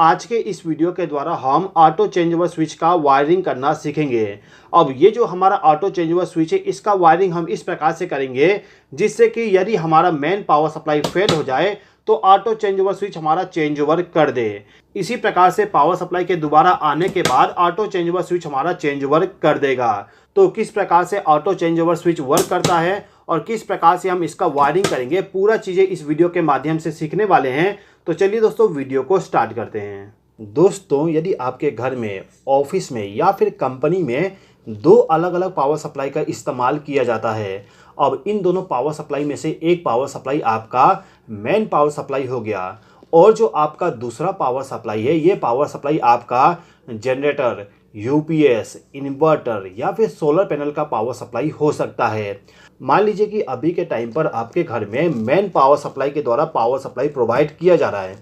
आज के इस वीडियो के द्वारा हम ऑटो चेंजओवर स्विच का वायरिंग करना सीखेंगे। अब ये जो हमारा ऑटो चेंजओवर स्विच है इसका वायरिंग हम इस प्रकार से करेंगे जिससे कि यदि हमारा मेन पावर सप्लाई फेल हो जाए तो ऑटो चेंजओवर स्विच हमारा चेंज ओवर कर दे। इसी प्रकार से पावर सप्लाई के दोबारा आने के बाद ऑटो चेंज ओवर स्विच हमारा चेंज ओवर कर देगा। तो किस प्रकार से auto change over switch work करता है और किस प्रकार से हम इसका वायरिंग करेंगे, पूरा चीज़ें इस वीडियो के माध्यम से सीखने वाले हैं। तो चलिए दोस्तों वीडियो को स्टार्ट करते हैं। दोस्तों, यदि आपके घर में, ऑफिस में या फिर कंपनी में दो अलग अलग पावर सप्लाई का इस्तेमाल किया जाता है। अब इन दोनों पावर सप्लाई में से एक पावर सप्लाई आपका मेन पावर सप्लाई हो गया और जो आपका दूसरा पावर सप्लाई है ये पावर सप्लाई आपका जनरेटर, यूपीएस, इन्वर्टर या फिर सोलर पैनल का पावर सप्लाई हो सकता है। मान लीजिए कि अभी के टाइम पर आपके घर में मेन पावर सप्लाई के द्वारा पावर सप्लाई प्रोवाइड किया जा रहा है।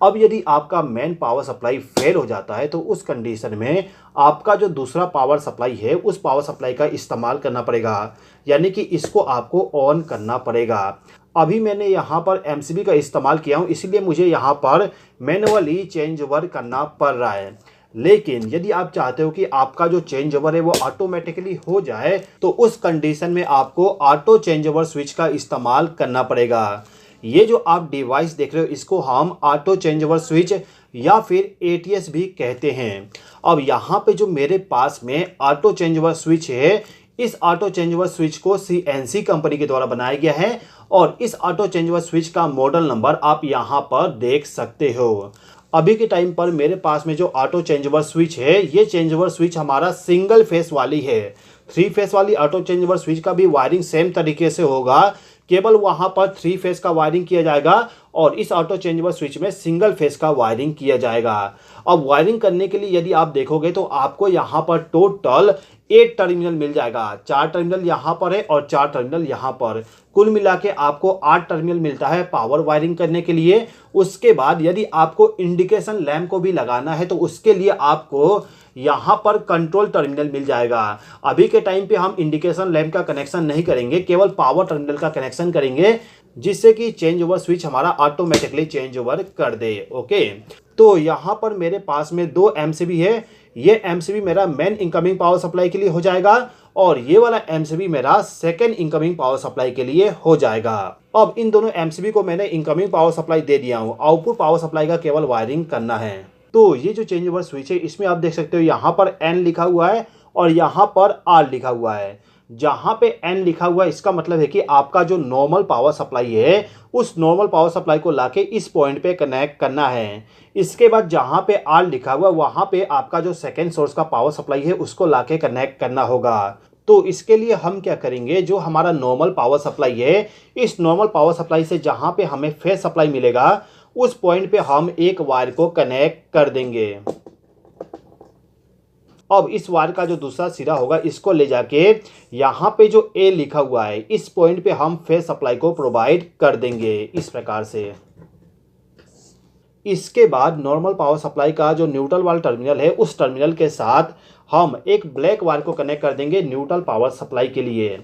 अब यदि आपका मेन पावर सप्लाई फेल हो जाता है तो उस कंडीशन में आपका जो दूसरा पावर सप्लाई है उस पावर सप्लाई का इस्तेमाल करना पड़ेगा, यानी कि इसको आपको ऑन करना पड़ेगा। अभी मैंने यहाँ पर एमसीबी का इस्तेमाल किया हूँ, इसीलिए मुझे यहाँ पर मैनुअली चेंज ओवर करना पड़ रहा है। लेकिन यदि आप चाहते हो कि आपका जो चेंज ओवर है वो ऑटोमेटिकली हो जाए तो उस कंडीशन में आपको ऑटो चेंज ओवर स्विच का इस्तेमाल करना पड़ेगा। ये जो आप डिवाइस देख रहे हो इसको हम ऑटो चेंज ओवर स्विच या फिर एटीएस भी कहते हैं। अब यहाँ पे जो मेरे पास में ऑटो चेंज ओवर स्विच है, इस ऑटो चेंज ओवर स्विच को सीएनसी कंपनी के द्वारा बनाया गया है और इस ऑटो चेंज ओवर स्विच का मॉडल नंबर आप यहाँ पर देख सकते हो। अभी के टाइम पर मेरे पास में जो ऑटो चेंज ओवर स्विच है ये चेंज ओवर स्विच हमारा सिंगल फेस वाली है। 3 फेस वाली ऑटो चेंज ओवर स्विच का भी वायरिंग सेम तरीके से होगा, केवल वहां पर 3 फेस का वायरिंग किया जाएगा और इस ऑटो चेंज ओवर स्विच में सिंगल फेस का वायरिंग किया जाएगा। अब वायरिंग करने के लिए यदि आप देखोगे तो आपको यहाँ पर टोटल 8 टर्मिनल मिल जाएगा। 4 टर्मिनल यहाँ पर है और 4 टर्मिनल यहाँ पर, कुल मिला के आपको 8 टर्मिनल मिलता है पावर वायरिंग करने के लिए। उसके बाद यदि आपको इंडिकेशन लैंप को भी लगाना है तो उसके लिए आपको यहाँ पर कंट्रोल टर्मिनल मिल जाएगा। अभी के टाइम पे हम इंडिकेशन लैंप का कनेक्शन नहीं करेंगे, केवल पावर टर्मिनल का कनेक्शन करेंगे जिससे कि चेंज ओवर स्विच हमारा ऑटोमेटिकली चेंज ओवर कर दे। ओके, तो यहाँ पर मेरे पास में 2 एमसीबी है। ये एमसीबी मेरा मेन इनकमिंग पावर सप्लाई के लिए हो जाएगा और ये वाला एमसीबी मेरा सेकेंड इनकमिंग पावर सप्लाई के लिए हो जाएगा। अब इन दोनों एमसीबी को मैंने इनकमिंग पावर सप्लाई दे दिया हूँ, आउटपुट पावर सप्लाई का केवल वायरिंग करना है। तो ये जो चेंज ओवर स्विच है इसमें आप देख सकते हो यहाँ पर एन लिखा हुआ है और यहाँ पर आर लिखा हुआ है। जहाँ पे एन लिखा हुआ है इसका मतलब है कि आपका जो नॉर्मल पावर सप्लाई है उस नॉर्मल पावर सप्लाई को लाके इस पॉइंट पे कनेक्ट करना है। इसके बाद जहाँ पे आर लिखा हुआ है वहाँ पे आपका जो सेकेंड सोर्स का पावर सप्लाई है उसको लाके कनेक्ट करना होगा। तो इसके लिए हम क्या करेंगे, जो हमारा नॉर्मल पावर सप्लाई है इस नॉर्मल पावर सप्लाई से जहाँ पे हमें फेज सप्लाई मिलेगा उस पॉइंट पे हम एक वायर को कनेक्ट कर देंगे। अब इस वायर का जो दूसरा सिरा होगा इसको ले जाके यहाँ पे जो ए लिखा हुआ है इस पॉइंट पे हम फेज सप्लाई को प्रोवाइड कर देंगे इस प्रकार से। इसके बाद नॉर्मल पावर सप्लाई का जो न्यूट्रल वाला टर्मिनल है उस टर्मिनल के साथ हम एक ब्लैक वायर को कनेक्ट कर देंगे न्यूट्रल पावर सप्लाई के लिए।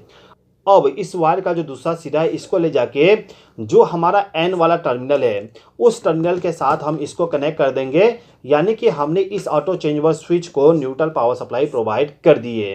अब इस वायर का जो दूसरा सिरा है इसको ले जाके जो हमारा एन वाला टर्मिनल है उस टर्मिनल के साथ हम इसको कनेक्ट कर देंगे, यानी कि हमने इस ऑटो चेंज ओवर स्विच को न्यूट्रल पावर सप्लाई प्रोवाइड कर दिए।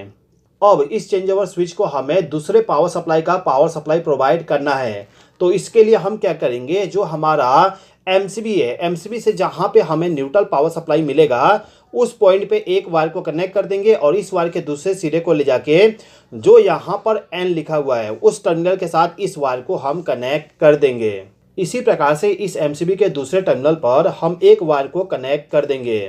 अब इस चेंज ओवर स्विच को हमें दूसरे पावर सप्लाई का पावर सप्लाई प्रोवाइड करना है। तो इसके लिए हम क्या करेंगे, जो हमारा एमसीबी है एमसीबी से जहाँ पे हमें न्यूट्रल पावर सप्लाई मिलेगा उस पॉइंट पे एक वायर को कनेक्ट कर देंगे और इस वायर के दूसरे सिरे को ले जाके जो यहाँ पर एन लिखा हुआ है उस टर्मिनल के साथ इस वायर को हम कनेक्ट कर देंगे। इसी प्रकार से इस एमसीबी के दूसरे टर्मिनल पर हम एक वायर को कनेक्ट कर देंगे।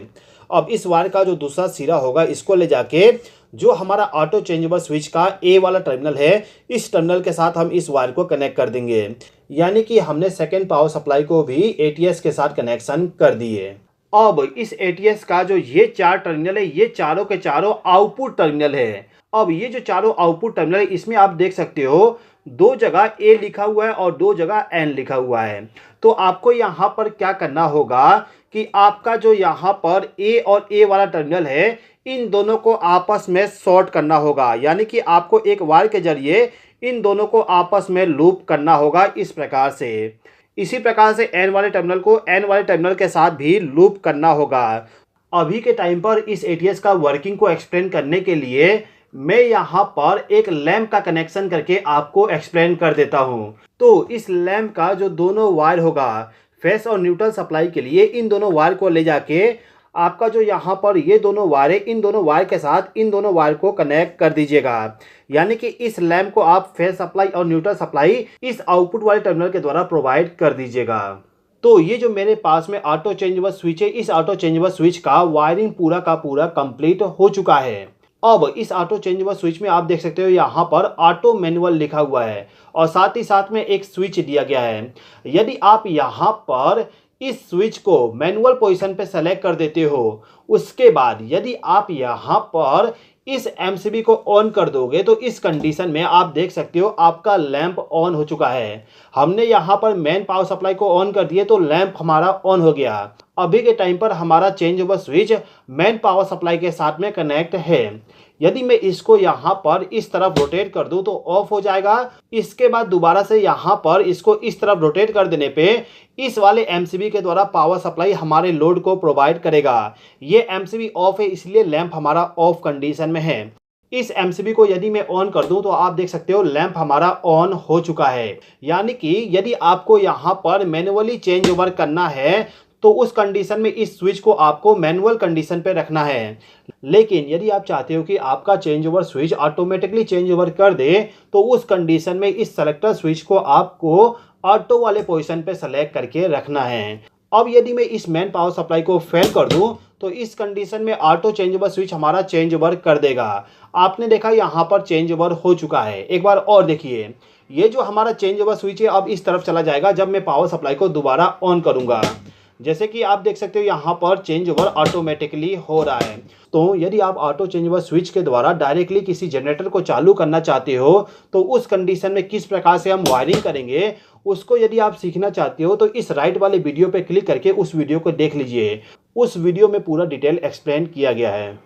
अब इस वायर का जो दूसरा सिरा होगा इसको ले जाके जो हमारा ऑटो चेंज ओवर स्विच का ए वाला टर्मिनल है इस टर्मिनल के साथ हम इस वायर को कनेक्ट कर देंगे, यानी कि हमने सेकेंड पावर सप्लाई को भी एटीएस के साथ कनेक्शन कर दिए। अब इस एटीएस का जो ये 4 टर्मिनल है ये चारों के चारों आउटपुट टर्मिनल है। अब ये जो चारों आउटपुट टर्मिनल है इसमें आप देख सकते हो 2 जगह ए लिखा हुआ है और 2 जगह एन लिखा हुआ है। तो आपको यहाँ पर क्या करना होगा कि आपका जो यहाँ पर ए और ए वाला टर्मिनल है इन दोनों को आपस में शॉर्ट करना होगा, यानी कि आपको एक वायर के जरिए इन दोनों को आपस में लूप करना होगा इस प्रकार से। इसी प्रकार से N वाले टर्मिनल को N वाले टर्मिनल के साथ भी लूप करना होगा। अभी के टाइम पर इस ATS का वर्किंग को एक्सप्लेन करने के लिए मैं यहाँ पर एक लैंप का कनेक्शन करके आपको एक्सप्लेन कर देता हूँ। तो इस लैंप का जो दोनों वायर होगा फेस और न्यूट्रल सप्लाई के लिए, इन दोनों वायर को ले जाके आपका जो यहाँ पर ये दोनों वायर है, इन दोनों वायर के साथ इन दोनों वायर को कनेक्ट कर दीजिएगा। यानी कि इस लैंप को आप फेस सप्लाई और न्यूट्रल सप्लाई इस आउटपुट वाले टर्मिनल के द्वारा प्रोवाइड कर दीजिएगा। तो ये जो मेरे पास में ऑटो चेंजेबल स्विच है, इस ऑटो चेंजेबल स्विच का वायरिंग पूरा का पूरा कंप्लीट हो चुका है। अब इस ऑटो चेंजेबल स्विच में आप देख सकते हो यहाँ पर ऑटो मैनुअल लिखा हुआ है और साथ ही साथ में एक स्विच दिया गया है। यदि आप यहाँ पर इस स्विच को मैनुअल पोजीशन पे सेलेक्ट कर देते हो, उसके बाद यदि आप यहाँ पर इस एमसीबी को ऑन कर दोगे तो इस कंडीशन में आप देख सकते हो आपका लैंप ऑन हो चुका है। हमने यहाँ पर मेन पावर सप्लाई को ऑन कर दिए तो लैंप हमारा ऑन हो गया। अभी के टाइम पर हमारा changeable switch main power supply के साथ में कनेक्ट है। यदि मैं इसको यहाँ पर इस तरफ रोटेट कर दूं तो ऑफ हो जाएगा। इसके बाद दोबारा से यहाँ पर इसको इस तरफ रोटेट कर देने पे इस वाले एमसीबी के द्वारा पावर सप्लाई हमारे लोड को प्रोवाइड करेगा। ये एमसीबी ऑफ है, इसलिए लैंप हमारा ऑफ कंडीशन में है। इस एमसीबी को यदि मैं ऑन कर दूं तो आप देख सकते हो लैंप हमारा ऑन हो चुका है। यानी कि यदि आपको यहाँ पर मैनुअली चेंज ओवर करना है तो उस कंडीशन में इस स्विच को आपको मैनुअल कंडीशन पे रखना है। लेकिन यदि आप चाहते हो कि आपका change over switch automatically change over कर दे तो उस कंडीशन में इस सेलेक्टर स्विच को आपको ऑटो वाले पोजीशन पे सेलेक्ट करके रखना है। अब यदि मैं इस मेन पावर सप्लाई को फेल कर दूं तो इस कंडीशन में ऑटो चेंज ओवर स्विच हमारा चेंज ओवर कर देगा। आपने देखा यहाँ पर चेंज ओवर हो चुका है। एक बार और देखिए, ये जो हमारा चेंज ओवर स्विच है अब इस तरफ चला जाएगा जब मैं पावर सप्लाई को दोबारा ऑन करूंगा। जैसे कि आप देख सकते हो यहाँ पर चेंज ओवर ऑटोमेटिकली हो रहा है। तो यदि आप ऑटो चेंज ओवर स्विच के द्वारा डायरेक्टली किसी जनरेटर को चालू करना चाहते हो तो उस कंडीशन में किस प्रकार से हम वायरिंग करेंगे उसको यदि आप सीखना चाहते हो तो इस राइट वाले वीडियो पे क्लिक करके उस वीडियो को देख लीजिए। उस वीडियो में पूरा डिटेल एक्सप्लेन किया गया है।